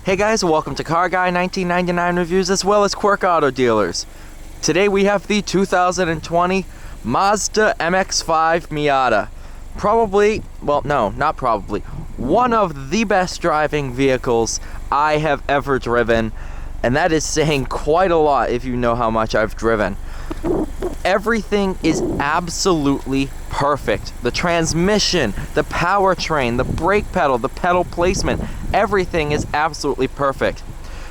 Hey guys, welcome to Car Guy 1999 Reviews as well as Quirk Auto Dealers. Today we have the 2020 Mazda MX-5 Miata. Probably, well no, not probably, one of the best driving vehicles I have ever driven. And that is saying quite a lot if you know how much I've driven. Everything is absolutely perfect. The transmission, the powertrain, the brake pedal, the pedal placement, everything is absolutely perfect.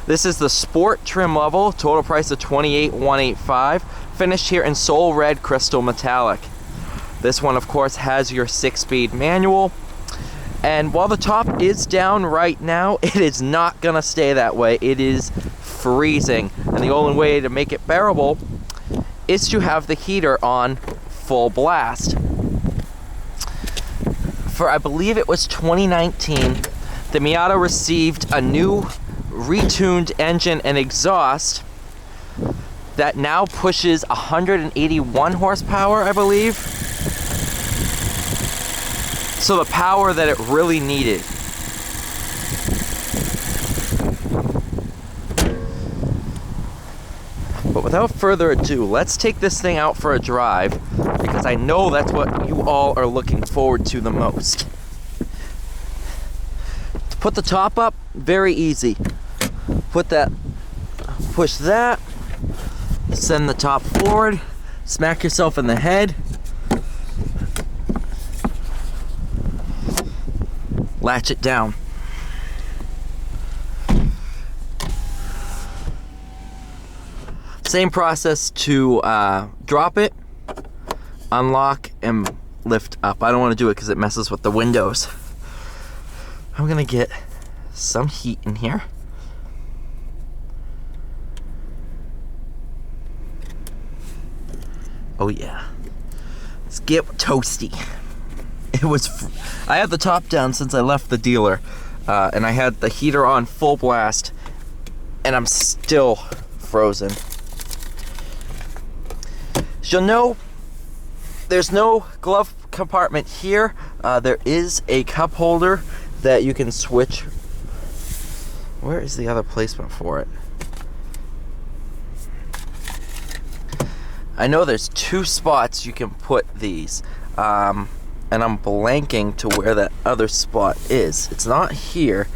This is the sport trim level, total price of $28,185, finished here in Soul Red Crystal Metallic. This one, of course, has your 6-speed manual. And while the top is down right now, it is not gonna stay that way. It is freezing. And the only way to make it bearable is to have the heater on full blast. For, I believe it was 2019, the Miata received a new retuned engine and exhaust that now pushes 181 horsepower, I believe. So the power that it really needed. But without further ado, let's take this thing out for a drive, because I know that's what you all are looking forward to the most. To put the top up, very easy. Push that, send the top forward, smack yourself in the head, latch it down. Same process to drop it, unlock, and lift up. I don't want to do it because it messes with the windows. I'm gonna get some heat in here. Oh yeah, let's get toasty. I had the top down since I left the dealer, and I had the heater on full blast, and I'm still frozen. So you'll know there's no glove compartment here. There is a cup holder that you can switch. Where is the other placement for it? I know there's 2 spots you can put these, and I'm blanking to where that other spot is. It's not here.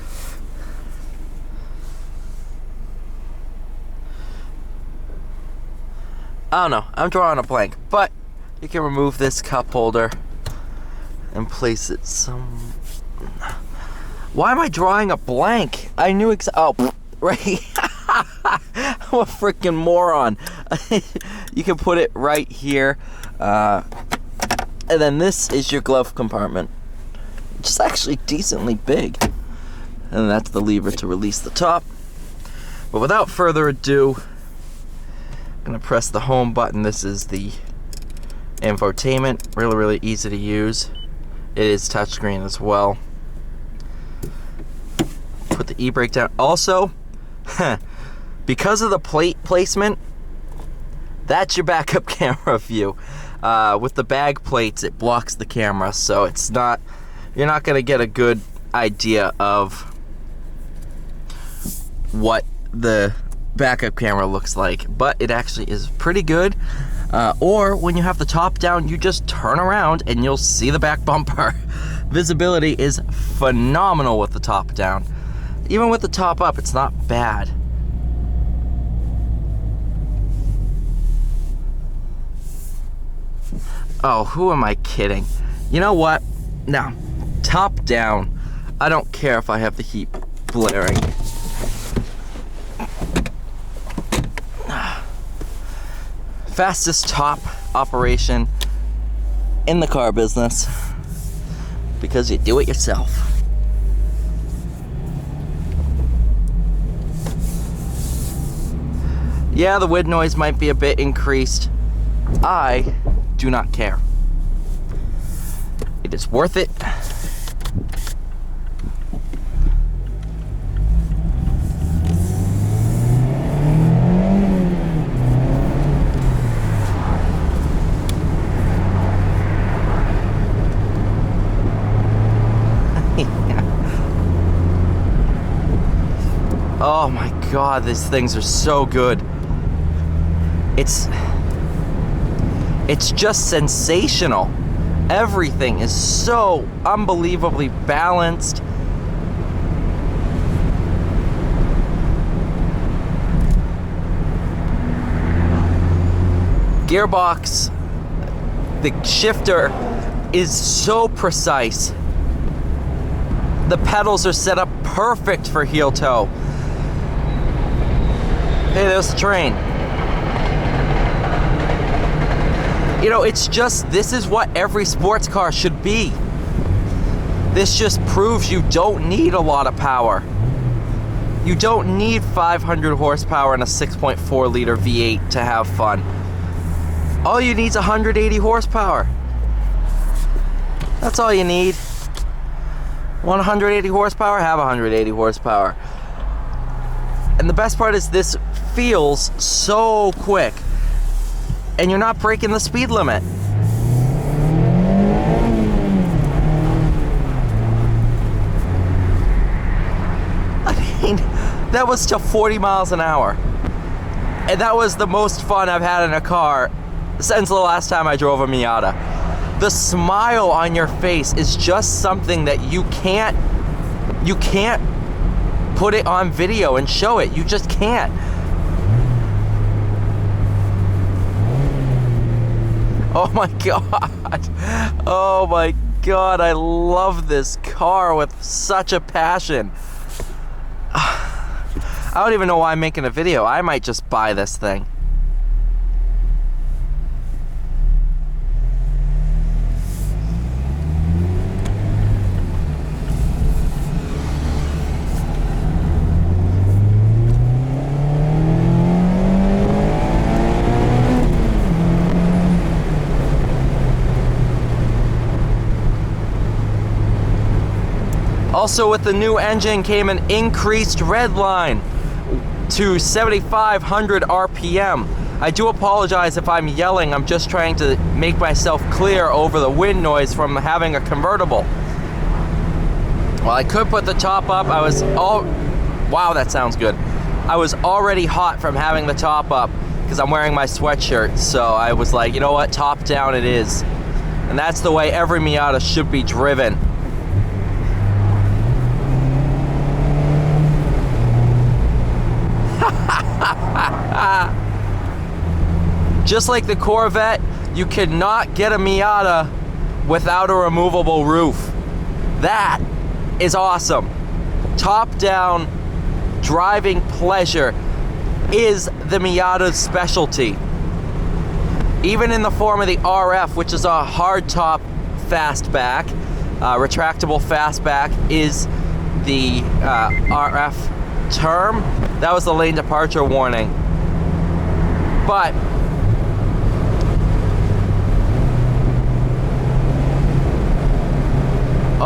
I don't know, I'm drawing a blank, but you can remove this cup holder and place it Why am I drawing a blank? I knew oh, right. I'm a freaking moron. You can put it right here, and then this is your glove compartment, which is actually decently big, and that's the lever to release the top. But without further ado, I'm gonna press the home button. This is the infotainment, really easy to use. It is touchscreen as well. Put the e-brake down. Also, because of the plate placement, that's your backup camera view. With the bag plates, it blocks the camera, so you're not gonna get a good idea of what the backup camera looks like, but it actually is pretty good. Or when you have the top down, you just turn around and you'll see the back bumper. Visibility is phenomenal with the top down. Even with the top up, it's not bad. Oh, who am I kidding? You know what? No, top down. I don't care if I have the heat blaring. Fastest top operation in the car business, because you do it yourself. Yeah, the wind noise might be a bit increased. I do not care. It is worth it. Oh my God, these things are so good. It's just sensational. Everything is so unbelievably balanced. Gearbox, the shifter is so precise. The pedals are set up perfect for heel toe. Hey, there's the train. You know, it's just, this is what every sports car should be. This just proves you don't need a lot of power. You don't need 500 horsepower and a 6.4 liter V8 to have fun. All you need is 180 horsepower. That's all you need. Want 180 horsepower? Have 180 horsepower. And the best part is this feels so quick. And you're not breaking the speed limit. I mean, that was to 40 miles an hour. And that was the most fun I've had in a car since the last time I drove a Miata. The smile on your face is just something that you can't put it on video and show it. You just can't. Oh my God. Oh my God, I love this car with such a passion. I don't even know why I'm making a video. I might just buy this thing. Also with the new engine came an increased red line to 7,500 RPM. I do apologize if I'm yelling. I'm just trying to make myself clear over the wind noise from having a convertible. Well, I could put the top up. Wow, that sounds good. I was already hot from having the top up because I'm wearing my sweatshirt. So I was like, you know what, top down it is. And that's the way every Miata should be driven. Just like the Corvette, you cannot get a Miata without a removable roof. That is awesome. Top-down driving pleasure is the Miata's specialty. Even in the form of the RF, which is a hardtop fastback, retractable fastback is the RF term. That was the lane departure warning. But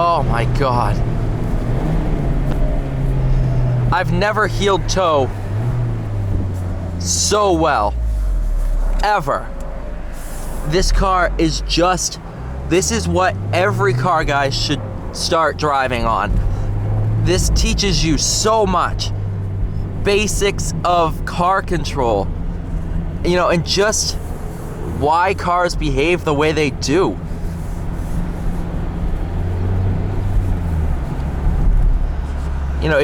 oh my God. I've never heeled toe so well, ever. This car is just, this is what every car guy should start driving on. This teaches you so much. Basics of car control, you know, and just why cars behave the way they do. You know,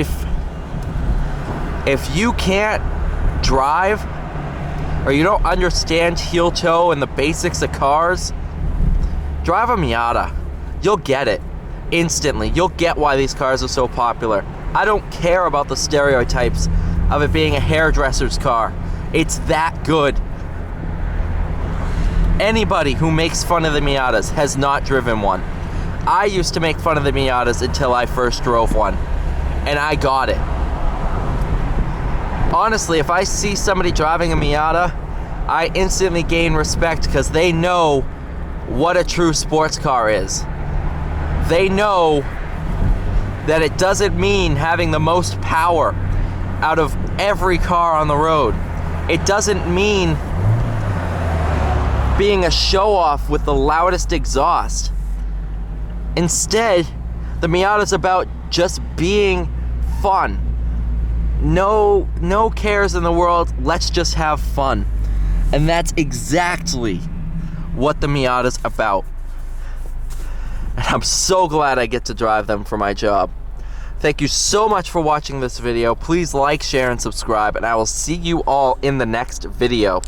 if you can't drive or you don't understand heel toe and the basics of cars, drive a Miata. You'll get it instantly. You'll get why these cars are so popular. I don't care about the stereotypes of it being a hairdresser's car. It's that good. Anybody who makes fun of the Miatas has not driven one. I used to make fun of the Miatas until I first drove one, and I got it. Honestly, if I see somebody driving a Miata, I instantly gain respect because they know what a true sports car is. They know that it doesn't mean having the most power out of every car on the road. It doesn't mean being a show-off with the loudest exhaust. Instead, the Miata's about just being fun. no cares in the world. Let's just have fun. And that's exactly what the Miata's about. And I'm so glad I get to drive them for my job. Thank you so much for watching this video. Please like, share, and subscribe, and I will see you all in the next video.